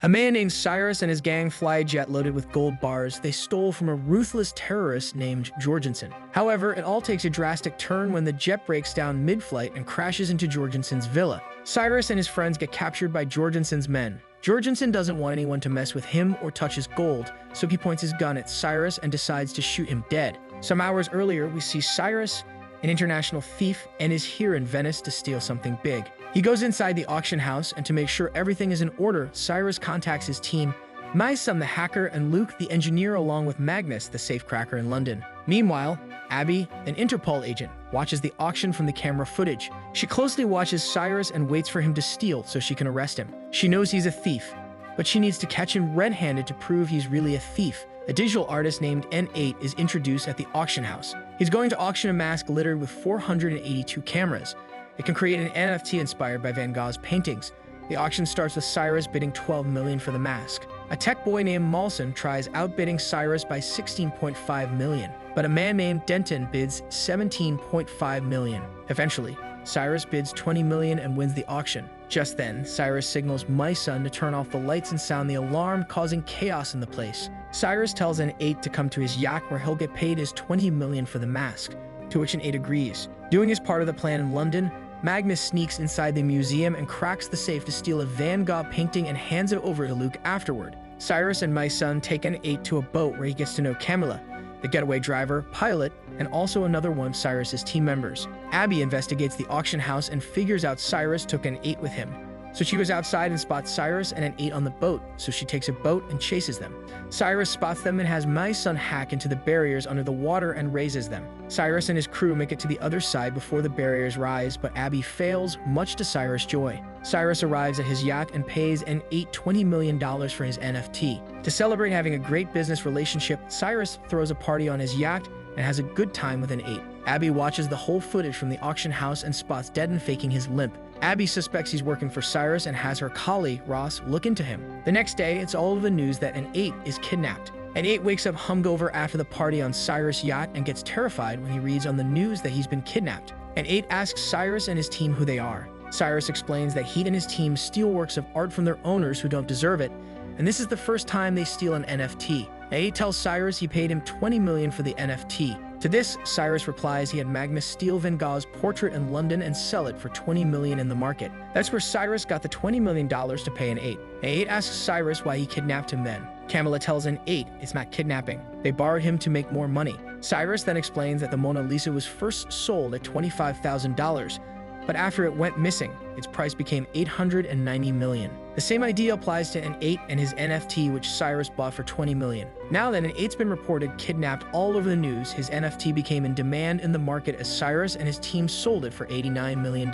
A man named Cyrus and his gang fly a jet loaded with gold bars they stole from a ruthless terrorist named Jorgensen. However, it all takes a drastic turn when the jet breaks down mid-flight and crashes into Jorgensen's villa. Cyrus and his friends get captured by Jorgensen's men. Jorgensen doesn't want anyone to mess with him or touch his gold, so he points his gun at Cyrus and decides to shoot him dead. Some hours earlier, we see Cyrus, an international thief, and is here in Venice to steal something big. He goes inside the auction house, and to make sure everything is in order, Cyrus contacts his team, my son the hacker and Luke the engineer, along with Magnus the safecracker in London. Meanwhile, Abby, an Interpol agent, watches the auction from the camera footage. She closely watches Cyrus and waits for him to steal so she can arrest him. She knows he's a thief, but she needs to catch him red-handed to prove he's really a thief. A digital artist named N8 is introduced at the auction house. He's going to auction a mask littered with 482 cameras. It can create an NFT inspired by Van Gogh's paintings. The auction starts with Cyrus bidding $12 million for the mask. A tech boy named Malson tries outbidding Cyrus by $16.5 million, but a man named Denton bids $17.5 million. Eventually, Cyrus bids $20 million and wins the auction. Just then, Cyrus signals my son to turn off the lights and sound the alarm, causing chaos in the place. Cyrus tells N8 to come to his yacht where he'll get paid his $20 million for the mask, to which N8 agrees. Doing his part of the plan in London, Magnus sneaks inside the museum and cracks the safe to steal a Van Gogh painting and hands it over to Luke afterward. Cyrus and my son take N8 to a boat where he gets to know Camilla, the getaway driver, pilot, and also another one of Cyrus's team members. Abby investigates the auction house and figures out Cyrus took N8 with him. So she goes outside and spots Cyrus and N8 on the boat, so she takes a boat and chases them. Cyrus spots them and has my son hack into the barriers under the water and raises them. Cyrus and his crew make it to the other side before the barriers rise, but Abby fails, much to Cyrus' joy. Cyrus arrives at his yacht and pays N8 $20 million for his NFT. To celebrate having a great business relationship, Cyrus throws a party on his yacht and has a good time with N8. Abby watches the whole footage from the auction house and spots Denton faking his limp. Abby suspects he's working for Cyrus and has her colleague, Ross, look into him. The next day, it's all over the news that N8 is kidnapped. N8 wakes up hungover after the party on Cyrus' yacht and gets terrified when he reads on the news that he's been kidnapped. N8 asks Cyrus and his team who they are. Cyrus explains that he and his team steal works of art from their owners who don't deserve it, and this is the first time they steal an NFT. N8 tells Cyrus he paid him $20 million for the NFT. To this, Cyrus replies he had Magnus steal Van Gogh's portrait in London and sell it for $20 million in the market. That's where Cyrus got the $20 million to pay N8. N8 asks Cyrus why he kidnapped him then. Camilla tells N8 it's not kidnapping. They borrowed him to make more money. Cyrus then explains that the Mona Lisa was first sold at $25,000, but after it went missing, its price became $890 million. The same idea applies to N8 and his NFT, which Cyrus bought for $20 million. Now that N8's been reported kidnapped all over the news, his NFT became in demand in the market as Cyrus and his team sold it for $89 million.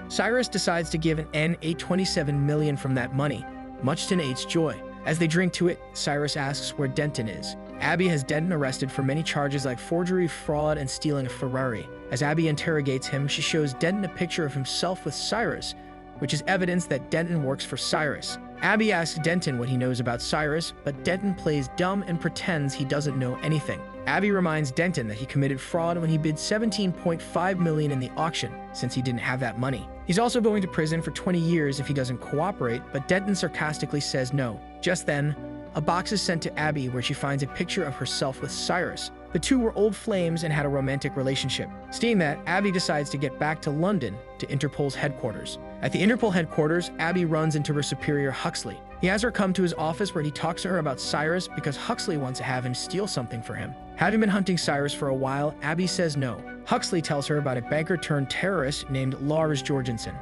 Cyrus decides to give N8 $27 million from that money, much to N8's joy. As they drink to it, Cyrus asks where Denton is. Abby has Denton arrested for many charges like forgery, fraud, and stealing a Ferrari. As Abby interrogates him, she shows Denton a picture of himself with Cyrus, which is evidence that Denton works for Cyrus. Abby asks Denton what he knows about Cyrus, but Denton plays dumb and pretends he doesn't know anything. Abby reminds Denton that he committed fraud when he bid $17.5 million in the auction, since he didn't have that money. He's also going to prison for 20 years if he doesn't cooperate, but Denton sarcastically says no. Just then, a box is sent to Abby where she finds a picture of herself with Cyrus. The two were old flames and had a romantic relationship. Seeing that, Abby decides to get back to London, to Interpol's headquarters. At the Interpol headquarters, Abby runs into her superior Huxley. He has her come to his office where he talks to her about Cyrus because Huxley wants to have him steal something for him. Having been hunting Cyrus for a while, Abby says no. Huxley tells her about a banker-turned-terrorist named Lars Jorgensen.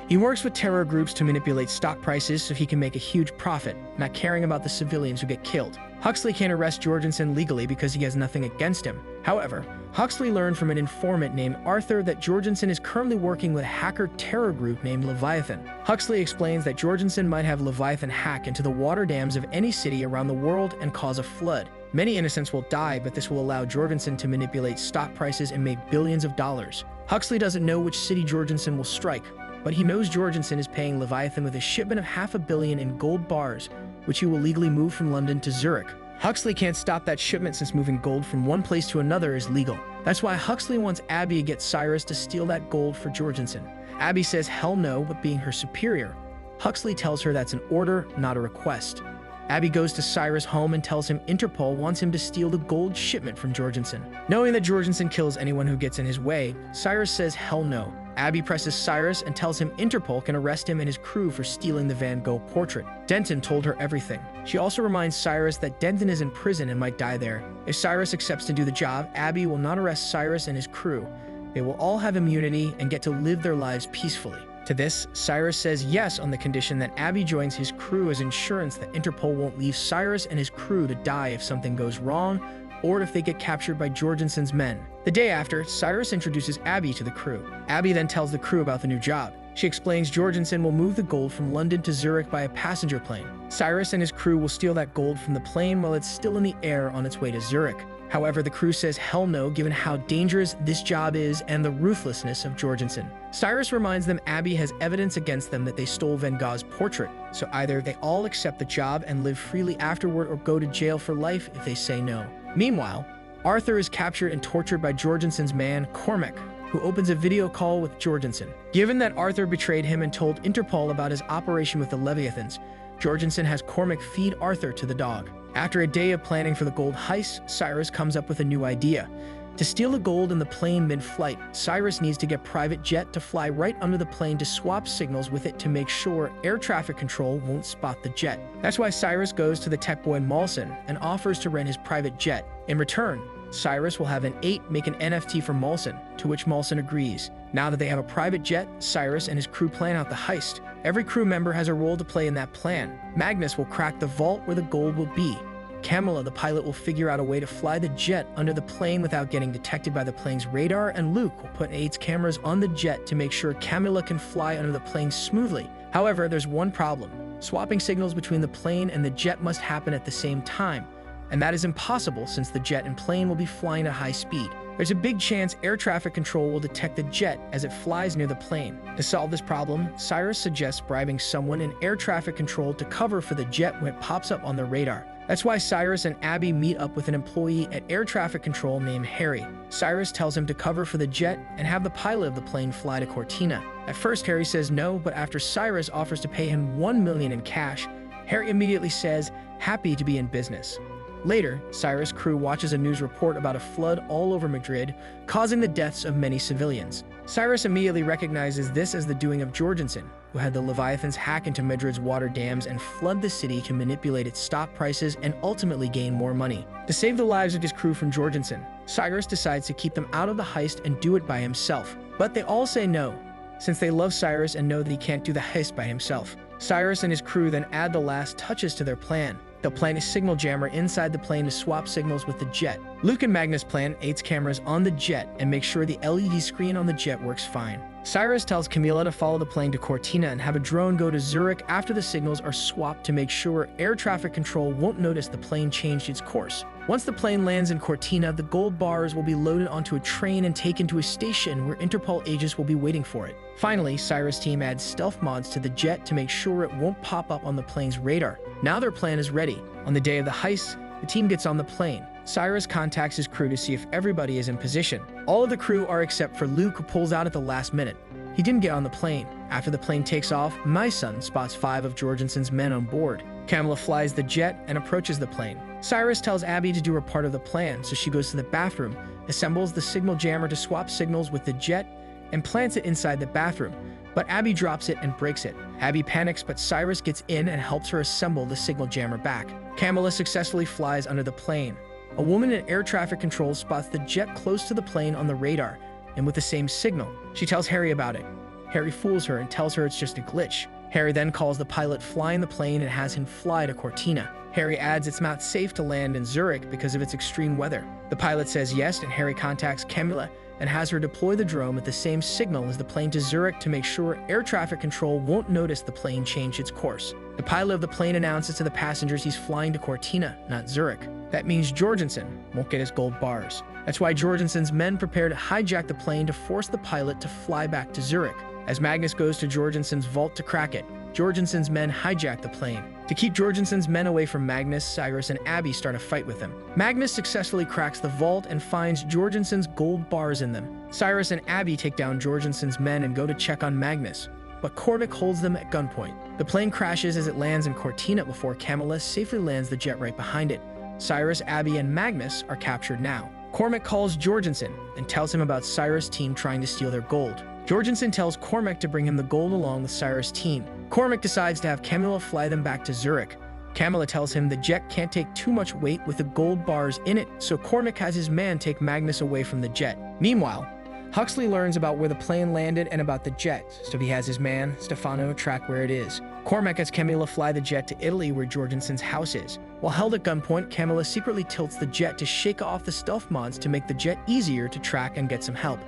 He works with terror groups to manipulate stock prices so he can make a huge profit, not caring about the civilians who get killed. Huxley can't arrest Jorgensen legally because he has nothing against him. However, Huxley learned from an informant named Arthur that Jorgensen is currently working with a hacker terror group named Leviathan. Huxley explains that Jorgensen might have Leviathan hack into the water dams of any city around the world and cause a flood. Many innocents will die, but this will allow Jorgensen to manipulate stock prices and make billions of dollars. Huxley doesn't know which city Jorgensen will strike, but he knows Jorgensen is paying Leviathan with a shipment of $500 million in gold bars, which he will legally move from London to Zurich. Huxley can't stop that shipment since moving gold from one place to another is legal. That's why Huxley wants Abby to get Cyrus to steal that gold for Jorgensen. Abby says hell no, but being her superior, Huxley tells her that's an order, not a request. Abby goes to Cyrus' home and tells him Interpol wants him to steal the gold shipment from Jorgensen. Knowing that Jorgensen kills anyone who gets in his way, Cyrus says hell no. Abby presses Cyrus and tells him Interpol can arrest him and his crew for stealing the Van Gogh portrait. Denton told her everything. She also reminds Cyrus that Denton is in prison and might die there. If Cyrus accepts to do the job, Abby will not arrest Cyrus and his crew. They will all have immunity and get to live their lives peacefully. To this, Cyrus says yes on the condition that Abby joins his crew as insurance that Interpol won't leave Cyrus and his crew to die if something goes wrong or if they get captured by Jorgensen's men. The day after, Cyrus introduces Abby to the crew. Abby then tells the crew about the new job. She explains Jorgensen will move the gold from London to Zurich by a passenger plane. Cyrus and his crew will steal that gold from the plane while it's still in the air on its way to Zurich. However, the crew says hell no given how dangerous this job is and the ruthlessness of Jorgensen. Cyrus reminds them Abby has evidence against them that they stole Van Gogh's portrait, so either they all accept the job and live freely afterward or go to jail for life if they say no. Meanwhile, Arthur is captured and tortured by Jorgensen's man, Cormac, who opens a video call with Jorgensen. Given that Arthur betrayed him and told Interpol about his operation with the Leviathans, Jorgensen has Cormac feed Arthur to the dog. After a day of planning for the gold heist, Cyrus comes up with a new idea. To steal the gold in the plane mid-flight, Cyrus needs to get private jet to fly right under the plane to swap signals with it to make sure air traffic control won't spot the jet. That's why Cyrus goes to the tech boy Malson and offers to rent his private jet. In return, Cyrus will have an 8 make an NFT for Malson, to which Malson agrees. Now that they have a private jet, Cyrus and his crew plan out the heist. Every crew member has a role to play in that plan. Magnus will crack the vault where the gold will be. Camilla, the pilot, will figure out a way to fly the jet under the plane without getting detected by the plane's radar, and Luke will put 8's cameras on the jet to make sure Camilla can fly under the plane smoothly. However, there's one problem. Swapping signals between the plane and the jet must happen at the same time, and that is impossible since the jet and plane will be flying at high speed. There's a big chance air traffic control will detect the jet as it flies near the plane. To solve this problem, Cyrus suggests bribing someone in air traffic control to cover for the jet when it pops up on the radar. That's why Cyrus and Abby meet up with an employee at air traffic control named Harry. Cyrus tells him to cover for the jet and have the pilot of the plane fly to Cortina. At first, Harry says no, but after Cyrus offers to pay him $1 million in cash, Harry immediately says, happy to be in business. Later, Cyrus' crew watches a news report about a flood all over Madrid, causing the deaths of many civilians. Cyrus immediately recognizes this as the doing of Jorgensen, who had the Leviathans hack into Madrid's water dams and flood the city to manipulate its stock prices and ultimately gain more money. To save the lives of his crew from Jorgensen, Cyrus decides to keep them out of the heist and do it by himself. But they all say no, since they love Cyrus and know that he can't do the heist by himself. Cyrus and his crew then add the last touches to their plan. They'll plant a signal jammer inside the plane to swap signals with the jet. Luke and Magnus plant 8's cameras on the jet and make sure the LED screen on the jet works fine. Cyrus tells Camilla to follow the plane to Cortina and have a drone go to Zurich after the signals are swapped to make sure air traffic control won't notice the plane changed its course. Once the plane lands in Cortina, the gold bars will be loaded onto a train and taken to a station where Interpol agents will be waiting for it. Finally, Cyrus' team adds stealth mods to the jet to make sure it won't pop up on the plane's radar. Now their plan is ready. On the day of the heist, the team gets on the plane. Cyrus contacts his crew to see if everybody is in position. All of the crew are except for Luke, who pulls out at the last minute. He didn't get on the plane. After the plane takes off, my son spots 5 of Jorgensen's men on board. Camilla flies the jet and approaches the plane. Cyrus tells Abby to do her part of the plan, so she goes to the bathroom, assembles the signal jammer to swap signals with the jet, and plants it inside the bathroom. But Abby drops it and breaks it. Abby panics, but Cyrus gets in and helps her assemble the signal jammer back. Camilla successfully flies under the plane. A woman in air traffic control spots the jet close to the plane on the radar, and with the same signal. She tells Harry about it. Harry fools her and tells her it's just a glitch. Harry then calls the pilot flying the plane and has him fly to Cortina. Harry adds it's not safe to land in Zurich because of its extreme weather. The pilot says yes, and Harry contacts Camilla and has her deploy the drone at the same signal as the plane to Zurich to make sure air traffic control won't notice the plane change its course. The pilot of the plane announces to the passengers he's flying to Cortina, not Zurich. That means Jorgensen won't get his gold bars. That's why Jorgensen's men prepare to hijack the plane to force the pilot to fly back to Zurich. As Magnus goes to Jorgensen's vault to crack it, Jorgensen's men hijack the plane. To keep Jorgensen's men away from Magnus, Cyrus and Abby start a fight with him. Magnus successfully cracks the vault and finds Jorgensen's gold bars in them. Cyrus and Abby take down Jorgensen's men and go to check on Magnus, but Cormac holds them at gunpoint. The plane crashes as it lands in Cortina before Camilla safely lands the jet right behind it. Cyrus, Abby, and Magnus are captured now. Cormac calls Jorgensen and tells him about Cyrus' team trying to steal their gold. Jorgensen tells Cormac to bring him the gold along with Cyrus' team. Cormac decides to have Camilla fly them back to Zurich. Camilla tells him the jet can't take too much weight with the gold bars in it, so Cormac has his man take Magnus away from the jet. Meanwhile, Huxley learns about where the plane landed and about the jet, so he has his man, Stefano, track where it is. Cormac has Camilla fly the jet to Italy where Jorgensen's house is. While held at gunpoint, Camilla secretly tilts the jet to shake off the stealth mods to make the jet easier to track and get some help.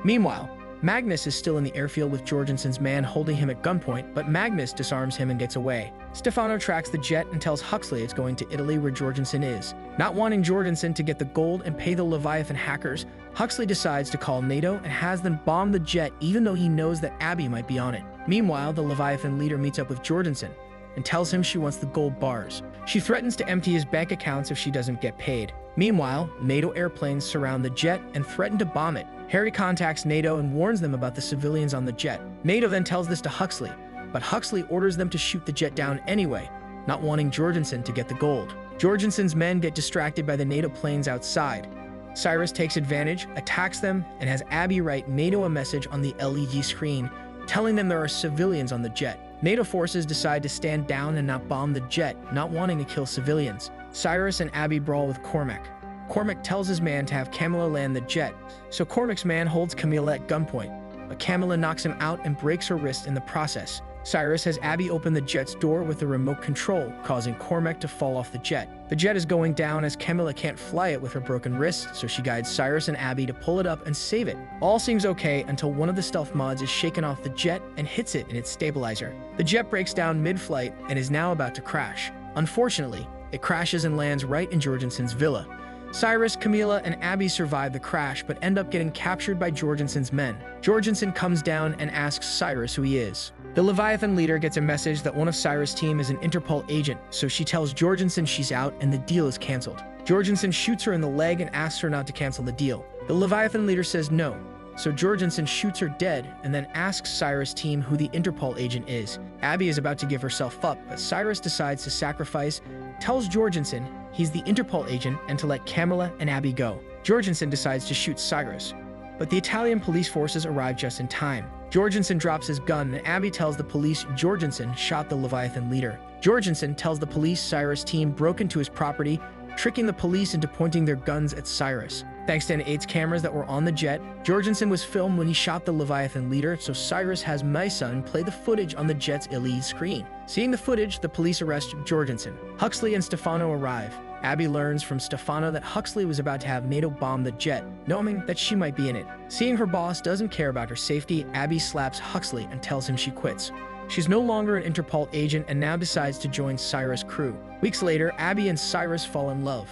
Meanwhile, Magnus is still in the airfield with Jorgensen's man holding him at gunpoint, but Magnus disarms him and gets away. Stefano tracks the jet and tells Huxley it's going to Italy where Jorgensen is. Not wanting Jorgensen to get the gold and pay the Leviathan hackers, Huxley decides to call NATO and has them bomb the jet even though he knows that Abby might be on it. Meanwhile, the Leviathan leader meets up with Jorgensen and tells him she wants the gold bars. She threatens to empty his bank accounts if she doesn't get paid. Meanwhile, NATO airplanes surround the jet and threaten to bomb it. Harry contacts NATO and warns them about the civilians on the jet. NATO then tells this to Huxley, but Huxley orders them to shoot the jet down anyway, not wanting Jorgensen to get the gold. Jorgensen's men get distracted by the NATO planes outside. Cyrus takes advantage, attacks them, and has Abby write NATO a message on the LED screen, telling them there are civilians on the jet. NATO forces decide to stand down and not bomb the jet, not wanting to kill civilians. Cyrus and Abby brawl with Cormac. Cormac tells his man to have Camilla land the jet, so Cormac's man holds Camilla at gunpoint, but Camilla knocks him out and breaks her wrist in the process. Cyrus has Abby open the jet's door with the remote control, causing Cormac to fall off the jet. The jet is going down as Camilla can't fly it with her broken wrist, so she guides Cyrus and Abby to pull it up and save it. All seems okay until one of the stealth mods is shaken off the jet and hits it in its stabilizer. The jet breaks down mid-flight and is now about to crash. Unfortunately, it crashes and lands right in Jorgensen's villa. Cyrus, Camilla, and Abby survive the crash but end up getting captured by Jorgensen's men. Jorgensen comes down and asks Cyrus who he is. The Leviathan leader gets a message that one of Cyrus' team is an Interpol agent, so she tells Jorgensen she's out and the deal is cancelled. Jorgensen shoots her in the leg and asks her not to cancel the deal. The Leviathan leader says no, so Jorgensen shoots her dead and then asks Cyrus' team who the Interpol agent is. Abby is about to give herself up, but Cyrus decides to sacrifice, tells Jorgensen he's the Interpol agent and to let Camilla and Abby go. Jorgensen decides to shoot Cyrus, but the Italian police forces arrive just in time. Jorgensen drops his gun and Abby tells the police Jorgensen shot the Leviathan leader. Jorgensen tells the police Cyrus' team broke into his property, tricking the police into pointing their guns at Cyrus. Thanks to N8's cameras that were on the jet, Jorgensen was filmed when he shot the Leviathan leader, so Cyrus has my son play the footage on the jet's LED screen. Seeing the footage, the police arrest Jorgensen. Huxley and Stefano arrive. Abby learns from Stefano that Huxley was about to have NATO bomb the jet, knowing that she might be in it. Seeing her boss doesn't care about her safety, Abby slaps Huxley and tells him she quits. She's no longer an Interpol agent and now decides to join Cyrus' crew. Weeks later, Abby and Cyrus fall in love.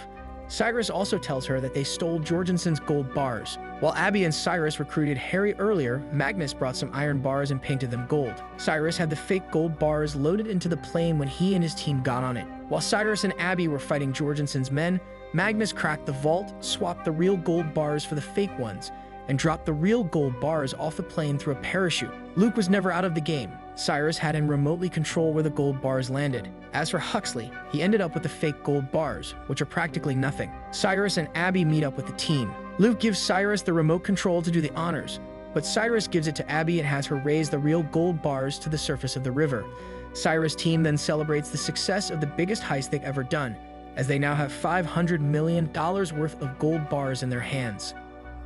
Cyrus also tells her that they stole Jorgensen's gold bars. While Abby and Cyrus recruited Harry earlier, Magnus brought some iron bars and painted them gold. Cyrus had the fake gold bars loaded into the plane when he and his team got on it. While Cyrus and Abby were fighting Jorgensen's men, Magnus cracked the vault, swapped the real gold bars for the fake ones, and dropped the real gold bars off the plane through a parachute. Luke was never out of the game. Cyrus had him remotely control where the gold bars landed. As for Huxley, he ended up with the fake gold bars, which are practically nothing. Cyrus and Abby meet up with the team. Luke gives Cyrus the remote control to do the honors, but Cyrus gives it to Abby and has her raise the real gold bars to the surface of the river. Cyrus' team then celebrates the success of the biggest heist they've ever done, as they now have $500 million worth of gold bars in their hands.